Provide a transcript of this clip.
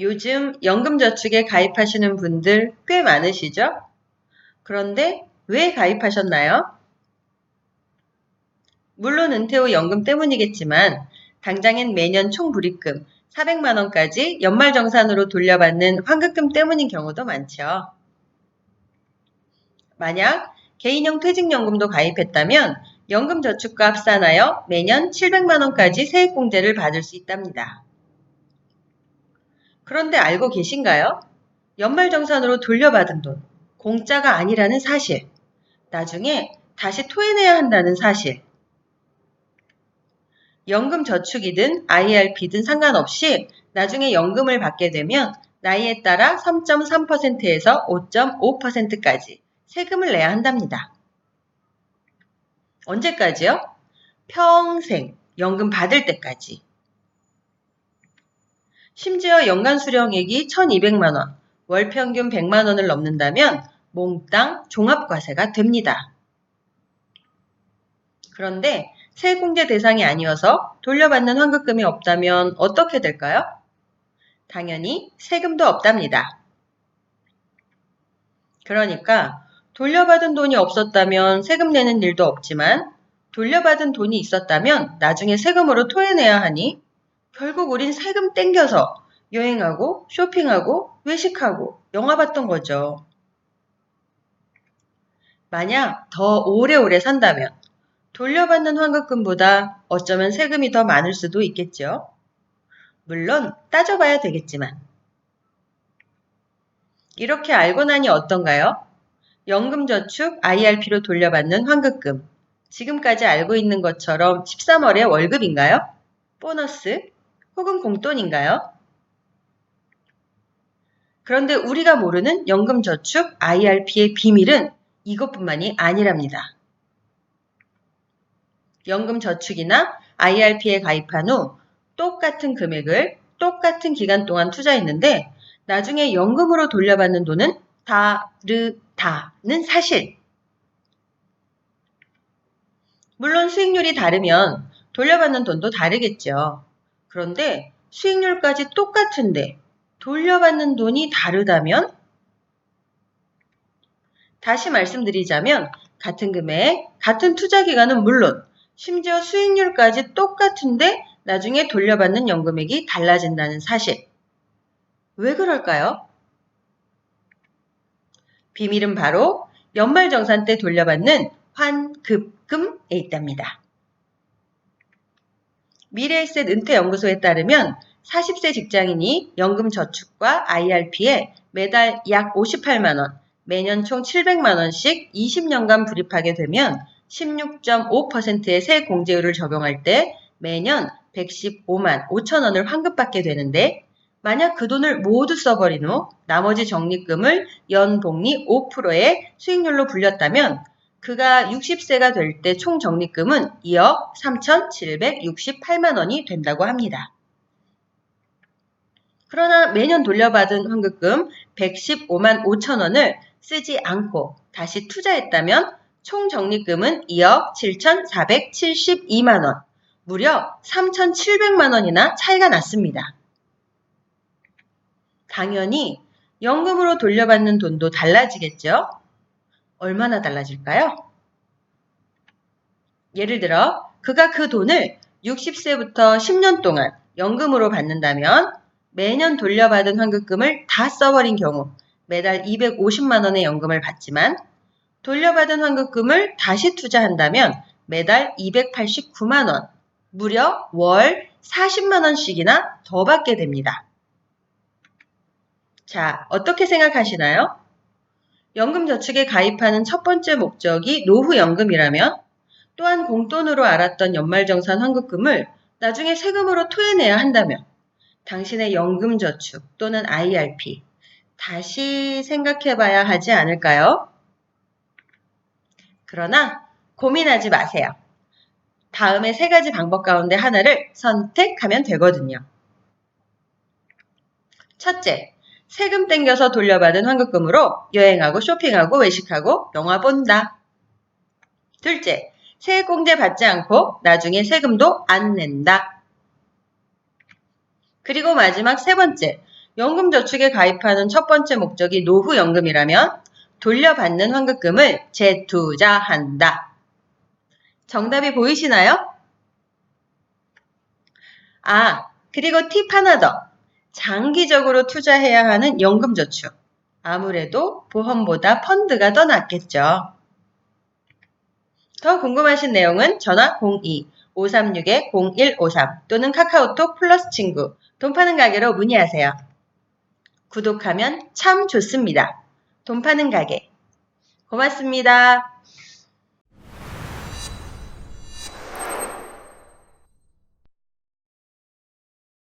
요즘 연금저축에 가입하시는 분들 꽤 많으시죠? 그런데 왜 가입하셨나요? 물론 은퇴 후 연금 때문이겠지만 당장엔 매년 총불입금 400만 원까지 연말정산으로 돌려받는 환급금 때문인 경우도 많죠. 만약 개인형 퇴직연금도 가입했다면 연금저축과 합산하여 매년 700만 원까지 세액공제를 받을 수 있답니다. 그런데 알고 계신가요? 연말정산으로 돌려받은 돈, 공짜가 아니라는 사실, 나중에 다시 토해내야 한다는 사실. 연금저축이든 IRP든 상관없이 나중에 연금을 받게 되면 나이에 따라 3.3%에서 5.5%까지 세금을 내야 한답니다. 언제까지요? 평생 연금 받을 때까지. 심지어 연간 수령액이 1,200만 원, 월 평균 100만 원을 넘는다면 몽땅 종합과세가 됩니다. 그런데 세액공제 대상이 아니어서 돌려받는 환급금이 없다면 어떻게 될까요? 당연히 세금도 없답니다. 그러니까 돌려받은 돈이 없었다면 세금 내는 일도 없지만 돌려받은 돈이 있었다면 나중에 세금으로 토해내야 하니 결국 우린 세금 땡겨서 여행하고 쇼핑하고 외식하고 영화 봤던 거죠. 만약 더 오래오래 산다면 돌려받는 환급금보다 어쩌면 세금이 더 많을 수도 있겠죠. 물론 따져봐야 되겠지만. 이렇게 알고 나니 어떤가요? 연금저축 IRP로 돌려받는 환급금. 지금까지 알고 있는 것처럼 13월의 월급인가요? 보너스? 혹은 공돈인가요? 그런데 우리가 모르는 연금저축 IRP의 비밀은 이것뿐만이 아니랍니다. 연금저축이나 IRP에 가입한 후 똑같은 금액을 똑같은 기간 동안 투자했는데 나중에 연금으로 돌려받는 돈은 다르다는 사실. 물론 수익률이 다르면 돌려받는 돈도 다르겠죠. 그런데 수익률까지 똑같은데 돌려받는 돈이 다르다면? 다시 말씀드리자면 같은 금액, 같은 투자 기간은 물론 심지어 수익률까지 똑같은데 나중에 돌려받는 연금액이 달라진다는 사실. 왜 그럴까요? 비밀은 바로 연말정산 때 돌려받는 환급금에 있답니다. 미래에셋 은퇴연구소에 따르면 40세 직장인이 연금저축과 IRP에 매달 약 58만원, 매년 총 700만원씩 20년간 불입하게 되면 16.5%의 세액공제율을 적용할 때 매년 115만 5천원을 환급받게 되는데 만약 그 돈을 모두 써버린 후 나머지 적립금을 연복리 5%의 수익률로 불렸다면 그가 60세가 될 때 총 적립금은 2억 3,768만 원이 된다고 합니다. 그러나 매년 돌려받은 환급금 115만 5천 원을 쓰지 않고 다시 투자했다면 총 적립금은 2억 7,472만 원, 무려 3,700만 원이나 차이가 났습니다. 당연히 연금으로 돌려받는 돈도 달라지겠죠? 얼마나 달라질까요? 예를 들어 그가 그 돈을 60세부터 10년 동안 연금으로 받는다면 매년 돌려받은 환급금을 다 써버린 경우 매달 250만 원의 연금을 받지만 돌려받은 환급금을 다시 투자한다면 매달 289만 원, 무려 월 40만 원씩이나 더 받게 됩니다. 자, 어떻게 생각하시나요? 연금저축에 가입하는 첫 번째 목적이 노후연금이라면 또한 공돈으로 알았던 연말정산 환급금을 나중에 세금으로 토해내야 한다면 당신의 연금저축 또는 IRP 다시 생각해봐야 하지 않을까요? 그러나 고민하지 마세요. 다음에 3가지 방법 가운데 하나를 선택하면 되거든요. 첫째, 세금 땡겨서 돌려받은 환급금으로 여행하고 쇼핑하고 외식하고 영화 본다. 둘째, 세액공제 받지 않고 나중에 세금도 안 낸다. 그리고 마지막 3번째, 연금저축에 가입하는 첫 번째 목적이 노후연금이라면 돌려받는 환급금을 재투자한다. 정답이 보이시나요? 그리고 팁 하나 더. 장기적으로 투자해야 하는 연금저축. 아무래도 보험보다 펀드가 더 낫겠죠. 더 궁금하신 내용은 전화 02-536-0153 또는 카카오톡 플러스 친구, 돈 파는 가게로 문의하세요. 구독하면 참 좋습니다. 돈 파는 가게. 고맙습니다.